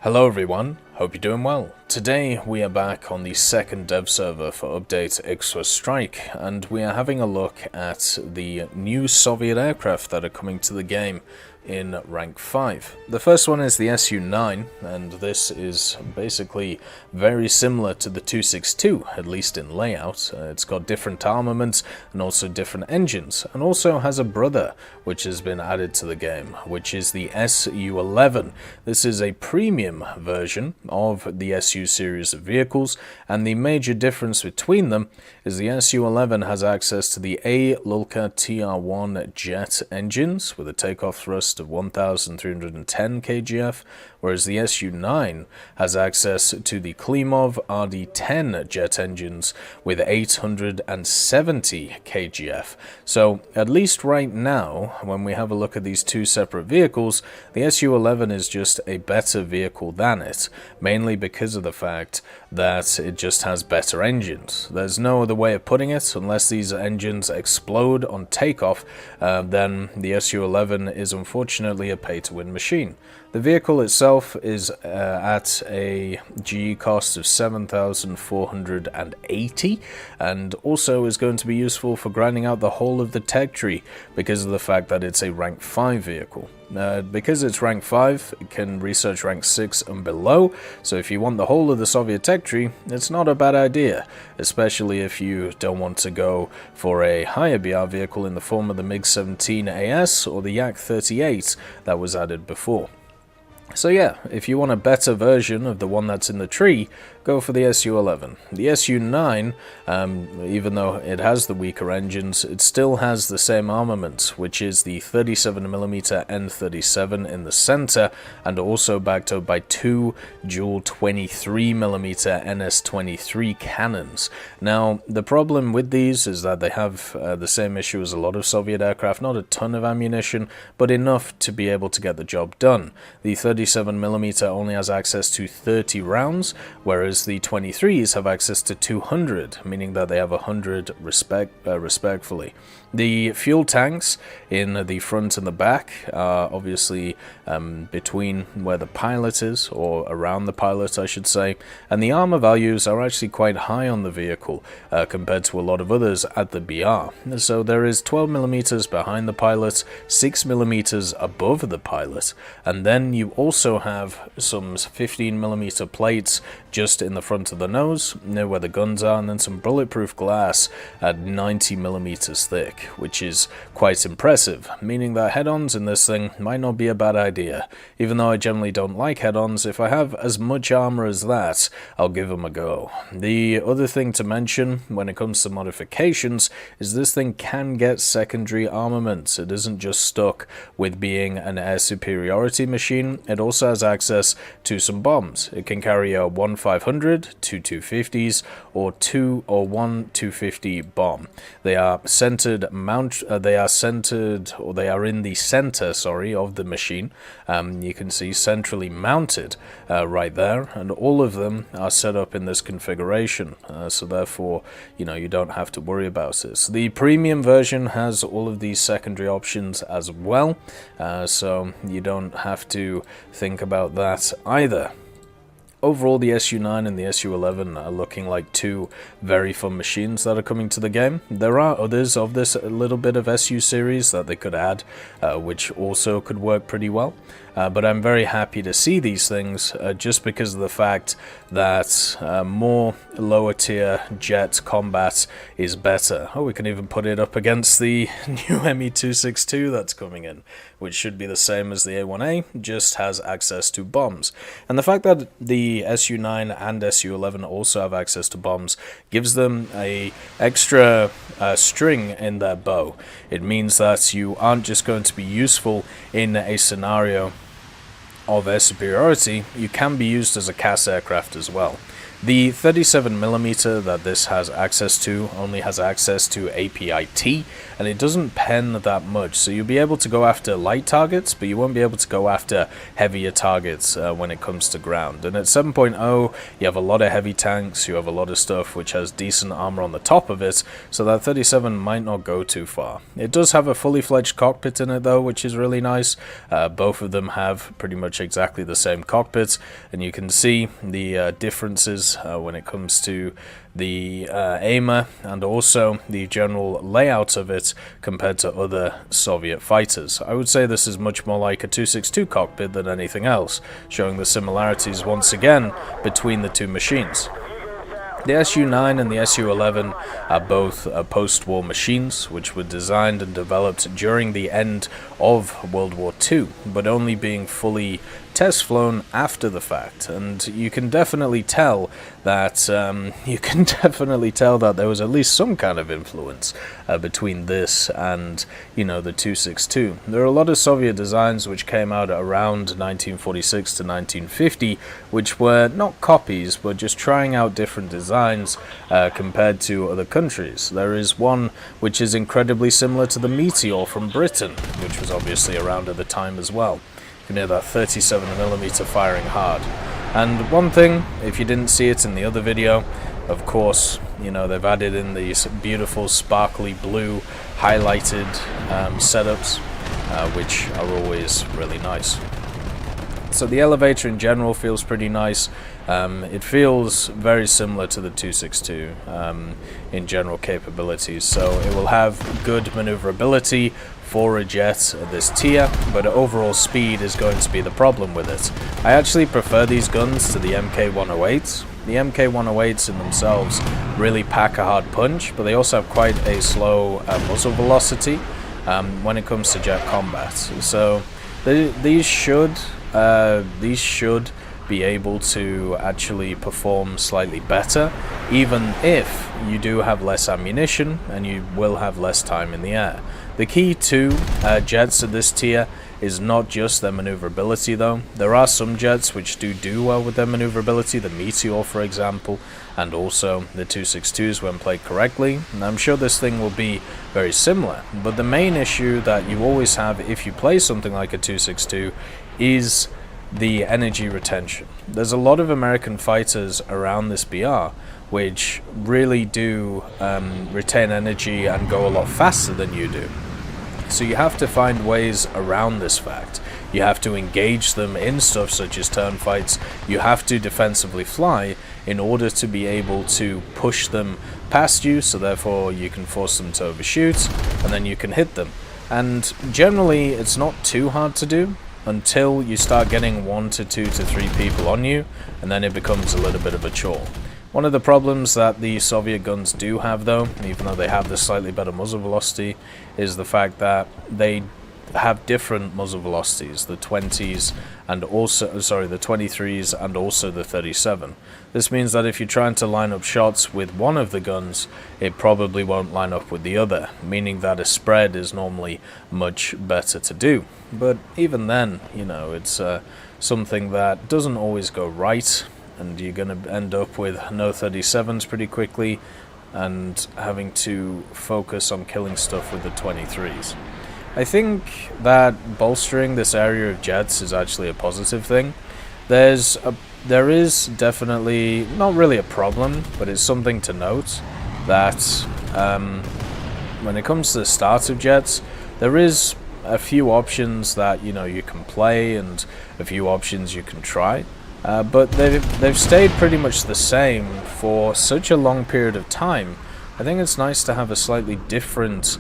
Hello everyone, hope you're doing well. Today we are back on the second dev server for update Ixwa Strike, and we are having a look at the new Soviet aircraft that are coming to the game in rank 5. The first one is the Su-9, and this is basically very similar to the 262, at least in layout. It's got different armaments and also different engines, and also has a brother which has been added to the game, which is the Su-11. This is a premium version of the Su series of vehicles, and the major difference between them is the Su-11 has access to the A-Lulka TR1 jet engines with a takeoff thrust of 1,310 kgf, whereas the Su-9 has access to the Klimov RD-10 jet engines with 870 kgf. So at least right now, when we have a look at these two separate vehicles, the Su-11 is just a better vehicle than it, mainly because of the fact that it just has better engines. There's no other way of putting it. Unless these engines explode on takeoff, then the Su-11 is unfortunately a pay-to-win machine. The vehicle itself is at a GE cost of 7,480, and also is going to be useful for grinding out the whole of the tech tree because of the fact that it's a rank 5 vehicle. Because it's rank 5, it can research rank 6 and below, so if you want the whole of the Soviet tech tree, it's not a bad idea, especially if you don't want to go for a higher BR vehicle in the form of the MiG-17 AS or the Yak-38 that was added before. So yeah, if you want a better version of the one that's in the tree, go for the Su-11. The Su-9, even though it has the weaker engines, it still has the same armament, which is the 37mm N37 in the center, and also backed up by two dual 23mm NS-23 cannons. Now, the problem with these is that they have the same issue as a lot of Soviet aircraft, not a ton of ammunition, but enough to be able to get the job done. The 37mm only has access to 30 rounds, whereas the 23s have access to 200, meaning that they have 100 respectfully. The fuel tanks in the front and the back are obviously between where the pilot is, or around the pilot I should say, and the armor values are actually quite high on the vehicle compared to a lot of others at the BR. So there is 12mm behind the pilot, 6mm above the pilot, and then you also have some 15mm plates just in the front of the nose, near where the guns are, and then some bulletproof glass at 90mm thick, which is quite impressive, meaning that head-ons in this thing might not be a bad idea. Even though I generally don't like head-ons, if I have as much armor as that, I'll give them a go. The other thing to mention when it comes to modifications is this thing can get secondary armaments. It isn't just stuck with being an air superiority machine, it also has access to some bombs. It can carry a 1-500, two 250s, or one 250 bomb. They are centered they are in the center, of the machine. You can see centrally mounted right there, and all of them are set up in this configuration, so therefore you don't have to worry about this. The premium version has all of these secondary options as well, so you don't have to think about that either. Overall, the Su-9 and the Su-11 are looking like two very fun machines that are coming to the game. There are others of this little bit of Su series that they could add, which also could work pretty well. But I'm very happy to see these things just because of the fact that more lower tier jet combat is better. Oh, we can even put it up against the new Me-262 that's coming in, which should be the same as the A1A, just has access to bombs. And the fact that the Su-9 and Su-11 also have access to bombs gives them a extra string in their bow. It means that you aren't just going to be useful in a scenario of air superiority, you can be used as a CAS aircraft as well. The 37mm that this has access to only has access to API-T, and it doesn't pen that much, so you'll be able to go after light targets, but you won't be able to go after heavier targets when it comes to ground. And at 7.0, you have a lot of heavy tanks, you have a lot of stuff which has decent armor on the top of it, so that 37 might not go too far. It does have a fully fledged cockpit in it though, which is really nice. Both of them have pretty much exactly the same cockpit, and you can see the differences when it comes to the aimer and also the general layout of it compared to other Soviet fighters. I would say this is much more like a 262 cockpit than anything else, showing the similarities once again between the two machines. The Su-9 and the Su-11 are both post-war machines, which were designed and developed during the end of World War II, but only being fully test flown after the fact. And you can definitely tell that there was at least some kind of influence between this and, you know, the 262. There are a lot of Soviet designs which came out around 1946 to 1950, which were not copies, but just trying out different designs compared to other countries. There is one which is incredibly similar to the Meteor from Britain, which was obviously around at the time as well. You can hear that 37mm firing hard. And one thing, if you didn't see it in the other video, of course, you know, they've added in these beautiful sparkly blue highlighted setups, which are always really nice. So the elevator in general feels pretty nice. It feels very similar to the 262 in general capabilities, so it will have good maneuverability for a jet at this tier, but overall speed is going to be the problem with it. I actually prefer these guns to the MK108s. The MK108s in themselves really pack a hard punch, but they also have quite a slow muzzle velocity when it comes to jet combat. So these should be able to actually perform slightly better, even if you do have less ammunition and you will have less time in the air. The key to jets at this tier is not just their maneuverability though. There are some jets which do well with their maneuverability, the Meteor for example, and also the 262s when played correctly, and I'm sure this thing will be very similar. But the main issue that you always have if you play something like a 262 is the energy retention. There's a lot of American fighters around this BR which really do retain energy and go a lot faster than you do. So you have to find ways around this fact. You have to engage them in stuff such as turn fights. You have to defensively fly in order to be able to push them past you, so therefore you can force them to overshoot and then you can hit them. And generally it's not too hard to do until you start getting 1 to 2 to 3 people on you, and then it becomes a little bit of a chore. One of the problems that the Soviet guns do have though, even though they have the slightly better muzzle velocity, is the fact that they have different muzzle velocities, the 20s and also, the 23s and also the 37. This means that if you're trying to line up shots with one of the guns, it probably won't line up with the other, meaning that a spread is normally much better to do. But even then, you know, it's something that doesn't always go right, and you're going to end up with no 37s pretty quickly and having to focus on killing stuff with the 23s. I think that bolstering this area of jets is actually a positive thing. There is definitely not really a problem, but it's something to note that when it comes to the start of jets, there is a few options that, you know, you can play and a few options you can try, but they've stayed pretty much the same for such a long period of time. I think it's nice to have a slightly different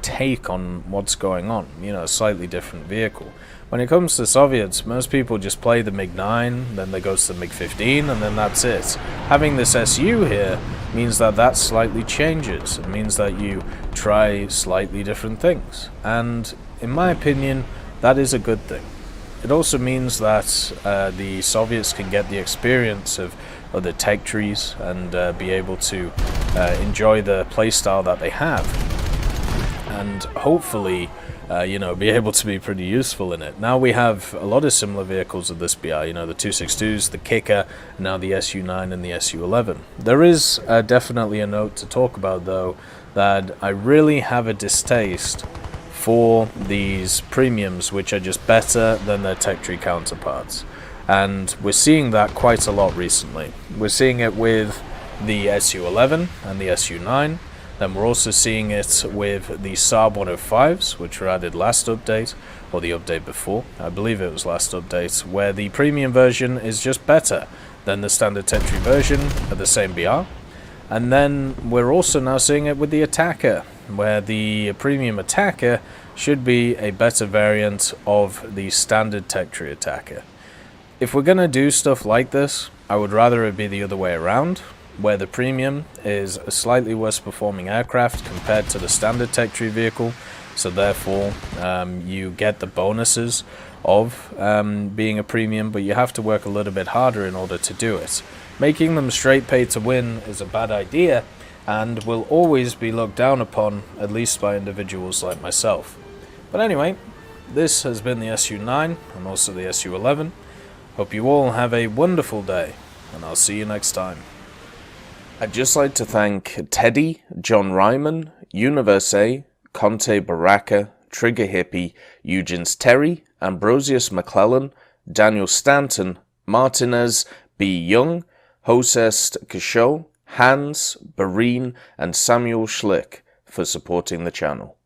take on what's going on, you know, a slightly different vehicle. When it comes to Soviets, most people just play the MiG-9, then they go to the MiG-15, and then that's it. Having this SU here means that that slightly changes. It means that you try slightly different things, and in my opinion, that is a good thing. It also means that the Soviets can get the experience of other tech trees and be able to enjoy the playstyle that they have. And hopefully be able to be pretty useful in it. Now we have a lot of similar vehicles of this BR, the 262s, the Kicker, now the SU9 and the SU11. There is definitely a note to talk about, though, that I really have a distaste for these premiums, which are just better than their tech tree counterparts. And we're seeing that quite a lot recently. We're seeing it with the SU11 and the SU9. Then we're also seeing it with the Saab 105s, which were added last update, or the update before. I believe it was last update, where the premium version is just better than the standard tech tree version of the same BR. And then we're also now seeing it with the Attacker, where the premium Attacker should be a better variant of the standard tech tree Attacker. If we're going to do stuff like this, I would rather it be the other way around, where the premium is a slightly worse performing aircraft compared to the standard tech tree vehicle, so therefore you get the bonuses of being a premium, but you have to work a little bit harder in order to do it. Making them straight pay to win is a bad idea and will always be looked down upon, at least by individuals like myself. But anyway, this has been the SU9 and also the SU11. Hope you all have a wonderful day, and I'll see you next time. I'd just like to thank Teddy, John Ryman, Universe, Conte Baraka, Trigger Hippie, Eugens Terry, Ambrosius McClellan, Daniel Stanton, Martinez, B. Young, Hosest Kishore, Hans, Barine, and Samuel Schlick for supporting the channel.